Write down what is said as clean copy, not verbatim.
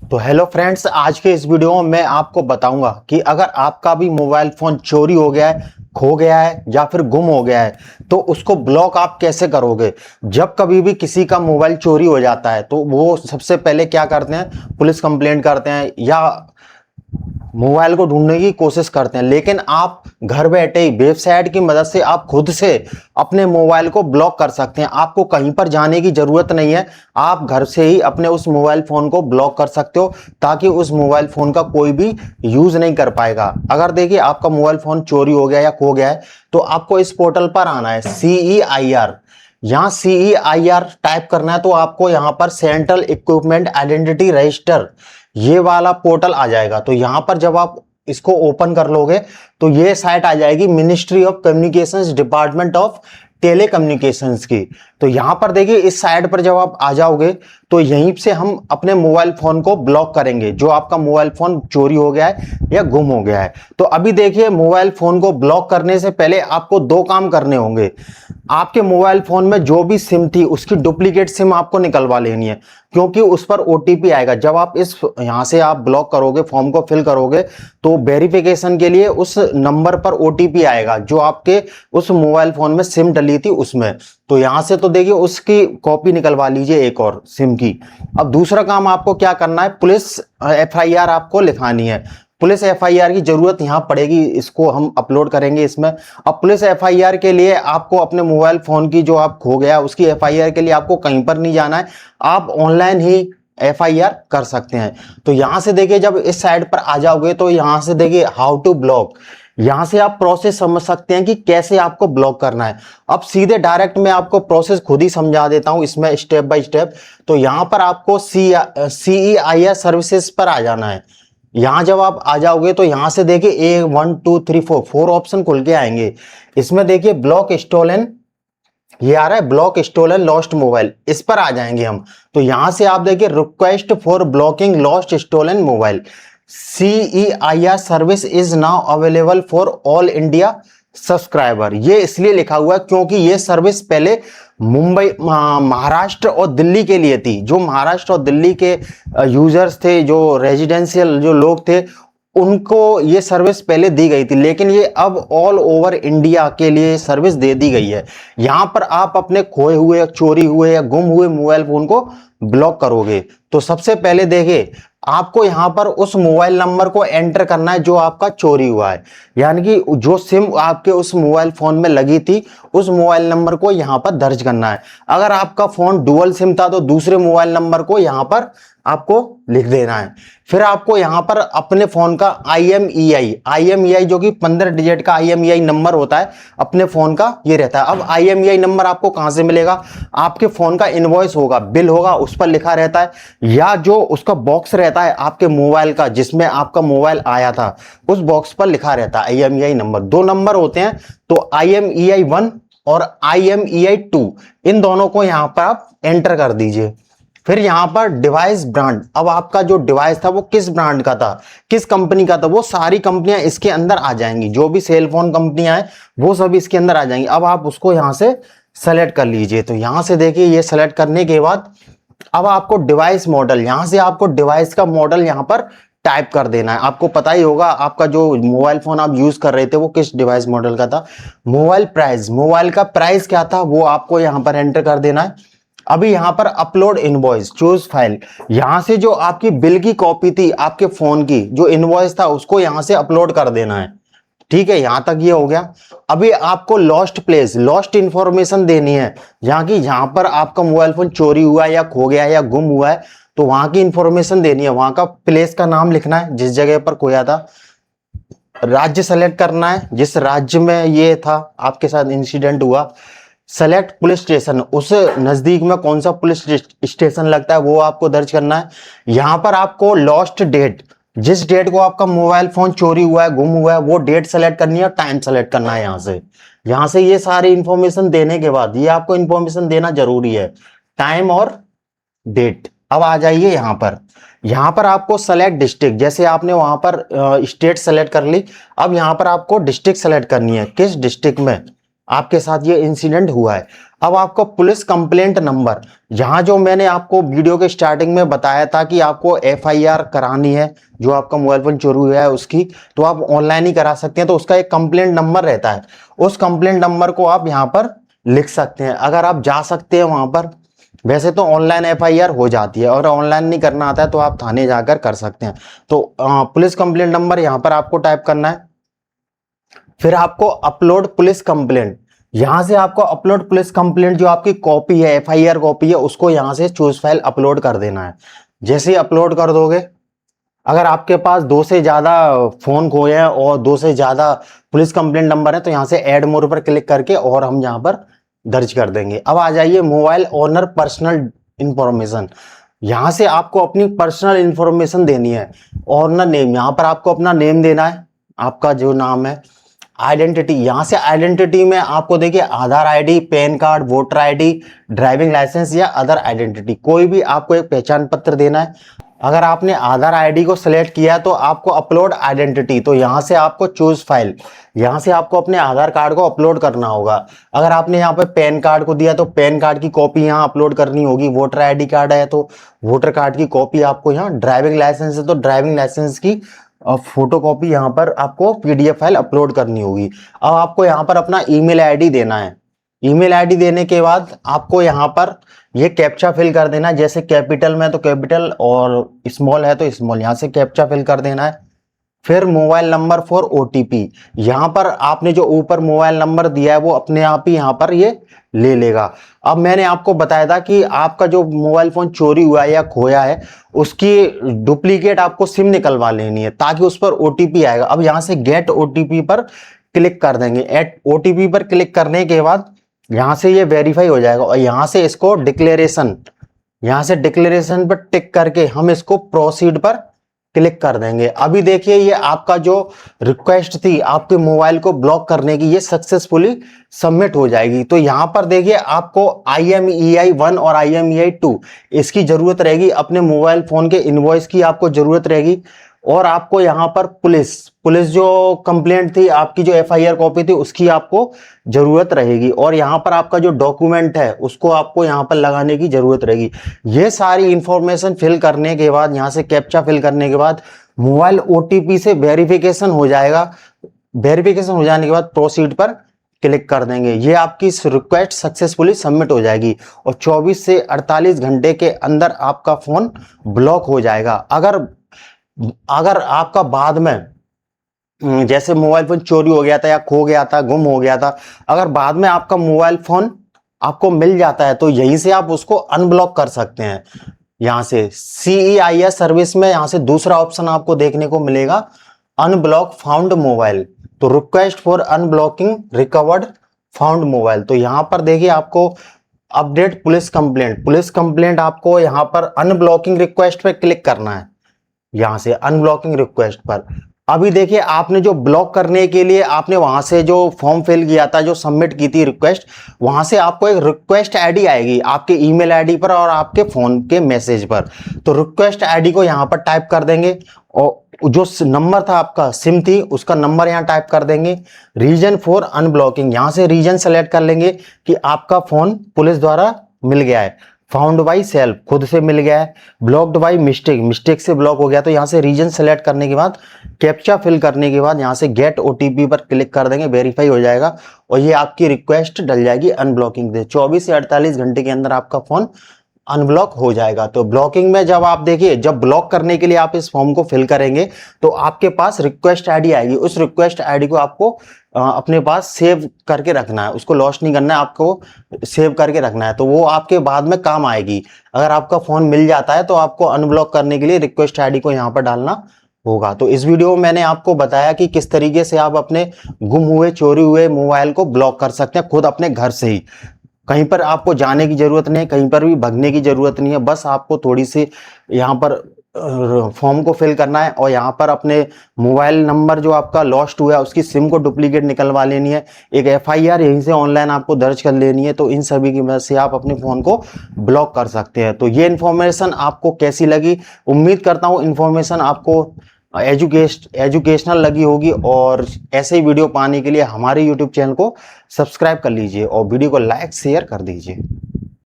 तो hello friends, आज के इस वीडियो में मैं आपको बताऊंगा कि अगर आपका भी मोबाइल फोन चोरी हो गया है, खो गया है या फिर गुम हो गया है तो उसको ब्लॉक आप कैसे करोगे। जब कभी भी किसी का मोबाइल चोरी हो जाता है तो वो सबसे पहले क्या करते हैं, पुलिस कंप्लेंट करते हैं या मोबाइल को ढूंढने की कोशिश करते हैं। लेकिन आप घर बैठे ही वेबसाइट की मदद से आप खुद से अपने मोबाइल को ब्लॉक कर सकते हैं। आपको कहीं पर जाने की जरूरत नहीं है, आप घर से ही अपने उस मोबाइल फोन को ब्लॉक कर सकते हो ताकि उस मोबाइल फोन का कोई भी यूज नहीं कर पाएगा। अगर देखिए आपका मोबाइल फोन चोरी हो गया या खो गया है तो आपको इस पोर्टल पर आना है, CEIR। यहाँ CEIR टाइप करना है तो आपको यहाँ पर सेंट्रल इक्विपमेंट आइडेंटिटी रजिस्टर ये वाला पोर्टल आ जाएगा। तो यहां पर जब आप इसको ओपन कर लोगे तो ये साइट आ जाएगी ministry of communications department of telecommunications की। तो यहां पर देखिए इस साइट पर जब आप आ जाओगे तो यहीं से हम अपने मोबाइल फोन को ब्लॉक करेंगे जो आपका मोबाइल फोन चोरी हो गया है या गुम हो गया है। तो अभी देखिए मोबाइल फोन को ब्लॉक करने से पहले आपको दो काम करने होंगे। आपके मोबाइल फोन में जो भी सिम थी उसकी डुप्लीकेट सिम आपको निकलवा लेनी है, क्योंकि उस पर OTP आएगा। जब आप इस यहां से आप ब्लॉक करोगे, फॉर्म को फिल करोगे तो वेरिफिकेशन के लिए उस नंबर पर OTP आएगा जो आपके उस मोबाइल फोन में सिम डली थी उसमें। तो यहां से तो देखिए उसकी कॉपी निकलवा लीजिए एक और सिम की। अब दूसरा काम आपको क्या करना है, पुलिस FIR आपको लिखानी है। पुलिस FIR की जरूरत यहां पड़ेगी, इसको हम अपलोड करेंगे इसमें। अब पुलिस FIR के लिए आपको अपने मोबाइल फोन की जो आप खो गया उसकी FIR के लिए आपको कहीं पर नहीं जाना है, आप ऑनलाइन ही FIR कर सकते हैं। तो यहां से देखिए जब इस साइड पर आ जाओगे तो यहां से देखिए हाउ टू ब्लॉक, यहां से आप प्रोसेस समझ सकते हैं कि कैसे आपको ब्लॉक करना है। अब सीधे डायरेक्ट मैं आपको प्रोसेस खुद ही समझा देता हूं इसमें स्टेप बाय स्टेप। तो यहां पर आपको CEIR सर्विसेज पर आ जाना है। यहां जब आप आ जाओगे तो यहां से देखिए 1 2 3 4 ऑप्शन खुल के आएंगे। इसमें देखिए ब्लॉक स्टोलन, ये आ रहा है ब्लॉक स्टोलन लॉस्ट मोबाइल, इस पर आ जाएंगे हम। तो यहां से आप देखिए request for blocking lost stolen mobile, CEIR service is now available for all India subscriber. ये इसलिए लिखा हुआ है क्योंकि ये सर्विस पहले मुंबई, महाराष्ट्र और दिल्ली के लिए थी। जो महाराष्ट्र और दिल्ली के यूजर्स थे, जो रेजिडेंशियल जो लोग थे, उनको ये सर्विस पहले दी गई थी, लेकिन ये अब ऑल ओवर इंडिया के लिए सर्विस दे दी गई है। यहां पर आप अपने खोए हुए, चोरी हुए या गुम हुए मोबाइल फोन को ब्लॉक करोगे। तो सबसे पहले देखिए आपको यहां पर उस मोबाइल नंबर को एंटर करना है जो आपका चोरी हुआ है, यानी कि जो सिम आपके उस मोबाइल फोन में लगी थी उस मोबाइल नंबर को यहां पर दर्ज करना है। अगर आपका फोन डुअल सिम था तो दूसरे मोबाइल नंबर को यहां पर आपको लिख देना है। फिर आपको यहां पर अपने फोन का IMEI जो कि 15 डिजिट का IMEI नंबर होता है अपने फोन का, ये रहता है। अब IMEI नंबर आपको कहां से मिलेगा, आपके फोन का इनवॉइस होगा, बिल होगा, उस पर लिखा रहता है, या जो उसका बॉक्स रहता है आपके मोबाइल का जिसमें आपका मोबाइल आया था उस बॉक्स पर लिखा रहता है IMEI नंबर। दो नंबर होते हैं, तो IMEI 1 और IMEI 2, इन दोनों को यहां पर आप एंटर कर दीजिए। फिर यहां पर डिवाइस ब्रांड, अब आपका जो डिवाइस था वो किस ब्रांड का था, किस कंपनी का था, वो सारी कंपनियां इसके अंदर आ जाएंगी। जो भी सेल फोन कंपनियां हैं वो सब इसके अंदर आ जाएंगी। अब आप उसको यहां से सेलेक्ट कर लीजिए। तो यहां से देखिए ये सेलेक्ट करने के बाद अब आपको डिवाइस मॉडल, यहां से आपको डिवाइस का मॉडल यहां पर टाइप कर देना है। आपको पता ही होगा आपका जो मोबाइल फोन आप यूज कर रहे थे वो किस डिवाइस मॉडल का था। मोबाइल प्राइस, मोबाइल का प्राइस क्या था वो आपको यहां पर एंटर कर देना है। अभी यहां पर अपलोड इनवॉइस, चूज फाइल, यहां से जो आपकी बिल की कॉपी थी आपके फोन की, जो इनवॉइस था उसको यहां से अपलोड कर देना है। ठीक है, यहां तक ये हो गया। अभी आपको लॉस्ट प्लेस, लॉस्ट इंफॉर्मेशन देनी है, जहां की जहां पर आपका मोबाइल फोन चोरी हुआ है या खो गया है या गुम हुआ है तो वहां की इंफॉर्मेशन देनी है। वहां का प्लेस का नाम लिखना है जिस जगह पर खोया था। राज्य सेलेक्ट करना है, जिस राज्य में ये था आपके साथ इंसिडेंट हुआ। सेलेक्ट पुलिस स्टेशन, उस नजदीक में कौन सा पुलिस स्टेशन लगता है वो आपको दर्ज करना है। यहां पर आपको लॉस्ट डेट, जिस डेट को आपका मोबाइल फोन चोरी हुआ है, गुम हुआ है, वो डेट सेलेक्ट करनी है, टाइम सेलेक्ट करना है। यहां से ये सारी इंफॉर्मेशन देने के बाद, ये आपको इंफॉर्मेशन देना जरूरी है, टाइम और डेट। अब आ जाइए यहां पर आपको सेलेक्ट डिस्ट्रिक्ट, जैसे आपने वहां पर स्टेट सेलेक्ट कर ली, अब यहां पर आपको डिस्ट्रिक्ट सेलेक्ट करनी है, किस डिस्ट्रिक्ट में आपके साथ ये इंसिडेंट हुआ है। अब आपको पुलिस कंप्लेंट नंबर, जहां जो मैंने आपको वीडियो के स्टार्टिंग में बताया था कि आपको एफआईआर करानी है जो आपका मोबाइल फोन चोरी हुआ है उसकी, तो आप ऑनलाइन ही करा सकते हैं। तो उसका एक कंप्लेंट नंबर रहता है, उस कंप्लेंट नंबर को आप यहाँ पर लिख सकते हैं। अगर आप जा सकते हैं वहां पर, वैसे तो ऑनलाइन एफआईआर हो जाती है, और ऑनलाइन नहीं करना आता है तो आप थाने जाकर कर सकते हैं। तो पुलिस कंप्लेंट नंबर यहाँ पर आपको टाइप करना है। फिर आपको अपलोड पुलिस कंप्लेंट, यहां से आपको अपलोड पुलिस कंप्लेंट जो आपकी कॉपी है, एफआईआर कॉपी है, उसको यहां से चूज फाइल अपलोड कर देना है। जैसे ही अपलोड कर दोगे, अगर आपके पास 2 से ज्यादा फोन खोए हैं और 2 से ज्यादा पुलिस कंप्लेंट नंबर है, तो यहां से ऐड मोर पर क्लिक करके और हम यहां पर दर्ज कर देंगे। अब आ जाइए मोबाइल ओनर पर्सनल इंफॉर्मेशन, यहां से आपको अपनी पर्सनल इंफॉर्मेशन देनी है। ओनर नेम, यहां पर आपको अपना नेम देना है, आपका जो नाम है। आइडेंटिटी, यहां से आइडेंटिटी में आपको देखिए Aadhaar ID, PAN card, voter ID, driving licence या अदर आइडेंटिटी, कोई भी आपको एक पहचान पत्र देना है। अगर आपने आधार आईडी को सिलेक्ट किया तो आपको अपलोड आइडेंटिटी, तो यहां से आपको चूज फाइल, यहां से आपको अपने आधार कार्ड को अपलोड करना होगा। अगर आपने यहाँ पे पैन कार्ड को दिया तो पैन कार्ड की कॉपी यहाँ अपलोड करनी होगी। वोटर आईडी कार्ड है तो वोटर कार्ड की कॉपी आपको यहाँ, ड्राइविंग लाइसेंस है तो ड्राइविंग लाइसेंस की फोटो कॉपी यहाँ पर आपको पीडीएफ फाइल अपलोड करनी होगी। अब आपको यहाँ पर अपना ईमेल आईडी देना है। ईमेल आईडी देने के बाद आपको यहाँ पर ये कैप्चा फिल कर देना है। जैसे कैपिटल में तो कैपिटल और स्मॉल है तो स्मॉल, यहाँ से कैप्चा फिल कर देना है। फिर मोबाइल नंबर फॉर ओटीपी, यहां पर आपने जो ऊपर मोबाइल नंबर दिया है वो अपने आप ही यहां पर ये ले लेगा। अब मैंने आपको बताया था कि आपका जो मोबाइल फोन चोरी हुआ है या खोया है उसकी डुप्लीकेट आपको सिम निकलवा लेनी है ताकि उस पर ओटीपी आएगा। अब यहां से गेट ओटीपी पर क्लिक कर देंगे। एट ओटीपी पर क्लिक करने के बाद यहां से ये वेरीफाई हो जाएगा और यहां से इसको डिक्लेरेशन, यहां से डिक्लेरेशन पर टिक करके हम इसको प्रोसीड पर क्लिक कर देंगे। अभी देखिए ये आपका जो रिक्वेस्ट थी आपके मोबाइल को ब्लॉक करने की, ये सक्सेसफुली सबमिट हो जाएगी। तो यहां पर देखिए आपको IMEI 1 और IMEI 2 इसकी जरूरत रहेगी, अपने मोबाइल फोन के इनवॉइस की आपको जरूरत रहेगी, और आपको यहां पर पुलिस जो कंप्लेंट थी आपकी, जो एफआईआर कॉपी थी उसकी आपको जरूरत रहेगी, और यहां पर आपका जो डॉक्यूमेंट है उसको आपको यहां पर लगाने की जरूरत रहेगी। ये सारी इंफॉर्मेशन फिल करने के बाद, यहां से कैप्चा फिल करने के बाद मोबाइल ओटीपी से वेरिफिकेशन हो जाएगा। वेरिफिकेशन हो जाने के बाद प्रोसीड पर क्लिक कर देंगे। ये आपकी रिक्वेस्ट सक्सेसफुली सबमिट हो जाएगी और 24 से 48 घंटे के अंदर आपका फोन ब्लॉक हो जाएगा। अगर आपका बाद में जैसे मोबाइल फोन चोरी हो गया था या खो गया था, गुम हो गया था, अगर बाद में आपका मोबाइल फोन आपको मिल जाता है तो यहीं से आप उसको अनब्लॉक कर सकते हैं। यहां से CEIS सर्विस में यहां से दूसरा ऑप्शन आपको देखने को मिलेगा, अनब्लॉक फाउंड मोबाइल, तो request for unblocking recovered found mobile. तो यहां पर देखिए आपको अपडेट पुलिस कंप्लेंट आपको यहां पर अनब्लॉकिंग रिक्वेस्ट पे क्लिक करना है, यहां से अनब्लॉकिंग रिक्वेस्ट पर। अभी देखिए आपने जो ब्लॉक करने के लिए आपने वहां से जो फॉर्म फिल किया था, जो सबमिट की थी रिक्वेस्ट, वहां से आपको एक रिक्वेस्ट आईडी आएगी आपके ईमेल आईडी पर और आपके फोन के मैसेज पर। तो रिक्वेस्ट आईडी को यहां पर टाइप कर देंगे और जो नंबर था आपका सिम थी उसका नंबर यहां टाइप कर देंगे। रीजन फॉर अनब्लॉकिंग, यहां से रीजन सेलेक्ट कर लेंगे कि आपका फोन पुलिस द्वारा मिल गया है, फाउंड बाई सेल्फ खुद से मिल गया है, ब्लॉक्ड बाई मिस्टेक से ब्लॉक हो गया। तो यहां से रीजन सेलेक्ट करने के बाद कैप्चा फिल करने के बाद यहां से गेट ओटीपी पर क्लिक कर देंगे, वेरीफाई हो जाएगा और ये आपकी रिक्वेस्ट डल जाएगी अनब्लॉकिंग से। 24 से 48 घंटे के अंदर आपका फोन अनब्लॉक हो जाएगा। तो ब्लॉकिंग में जब आप देखिए, जब ब्लॉक करने के लिए आप इस फॉर्म को फिल करेंगे तो आपके पास रिक्वेस्ट आईडी आएगी, उस रिक्वेस्ट आईडी को आपको अपने पास सेव करके रखना है, उसको लॉस्ट नहीं करना है, आपको सेव करके रखना है। तो वो आपके बाद में काम आएगी। अगर आपका फोन मिल जाता है तो आपको अनब्लॉक करने के लिए रिक्वेस्ट आईडी को यहाँ पर डालना होगा। तो इस वीडियो में मैंने आपको बताया कि किस तरीके से आप अपने गुम हुए, चोरी हुए मोबाइल को ब्लॉक कर सकते हैं खुद अपने घर से ही। कहीं पर आपको जाने की जरूरत नहीं है, कहीं पर भी भगने की जरूरत नहीं है, बस आपको थोड़ी सी यहाँ पर फॉर्म को फिल करना है और यहाँ पर अपने मोबाइल नंबर जो आपका लॉस्ट हुआ है उसकी सिम को डुप्लीकेट निकलवा लेनी है, एक एफआईआर यहीं से ऑनलाइन आपको दर्ज कर लेनी है। तो इन सभी की मदद से आप अपने फोन को ब्लॉक कर सकते हैं। तो ये इन्फॉर्मेशन आपको कैसी लगी, उम्मीद करता हूँ इन्फॉर्मेशन आपको एजुकेशनल लगी होगी। और ऐसे ही वीडियो पाने के लिए हमारे यूट्यूब चैनल को सब्सक्राइब कर लीजिए और वीडियो को लाइक शेयर कर दीजिए।